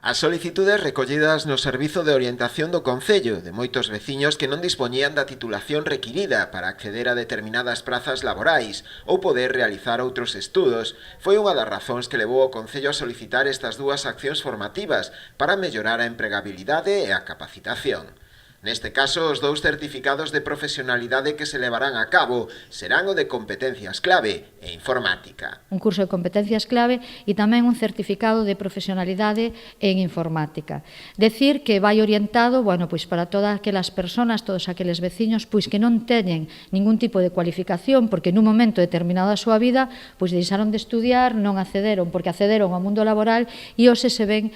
As solicitudes recollidas no Servizo de Orientación do Concello de moitos veciños que non dispoñían da titulación requirida para acceder a determinadas prazas laborais ou poder realizar outros estudos foi unha das razóns que levou o Concello a solicitar estas dúas accións formativas para mellorar a empregabilidade e a capacitación. Neste caso, os dous certificados de profesionalidade que se levarán a cabo serán o de competencias clave e informática. Un curso de competencias clave e tamén un certificado de profesionalidade en informática. Decir que vai orientado, pois para todas aquelas persoas, todos aqueles veciños, pois que non teñen ningún tipo de cualificación, porque nun momento determinado da súa vida, pois deixaron de estudiar, non accederon, porque accederon ao mundo laboral e hoxe se ven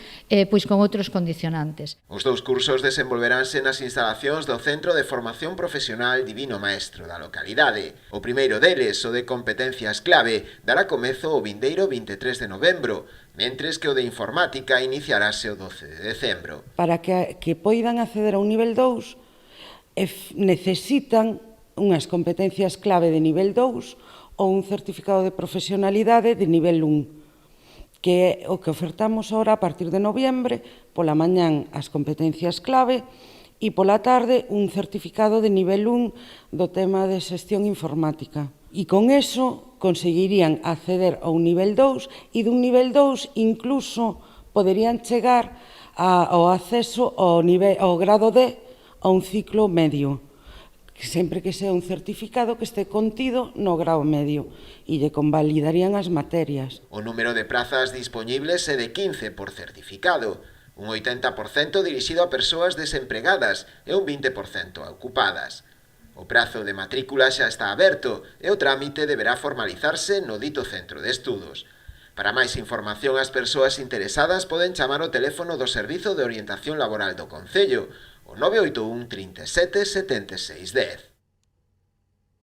pois con outros condicionantes. Os dous cursos desenvolveránse nas instalacións do Centro de Formación Profesional Divino Maestro da localidade. O primeiro deles, o de competencias clave, dará comezo o vindeiro 23 de novembro, mentres que o de informática iniciarase o 12 de decembro. Para que poidan acceder a un nivel 2, necesitan unhas competencias clave de nivel 2 ou un certificado de profesionalidade de nivel 1, que é o que ofertamos ahora a partir de noviembre, pola mañán as competencias clave e pola tarde un certificado de nivel 1 do tema de xestión informática. E con eso conseguirían acceder a un nivel 2 e dun nivel 2 incluso poderían chegar ao acceso ao grado D a un ciclo medio, sempre que sea un certificado que este contido no grao medio e lle convalidarían as materias. O número de prazas dispoñibles é de 15 por certificado, un 80% dirixido a persoas desempregadas e un 20% a ocupadas. O prazo de matrícula xa está aberto e o trámite deberá formalizarse no dito centro de estudos. Para máis información, as persoas interesadas poden chamar ao teléfono do Servizo de Orientación Laboral do Concello, o 981 37 76 10.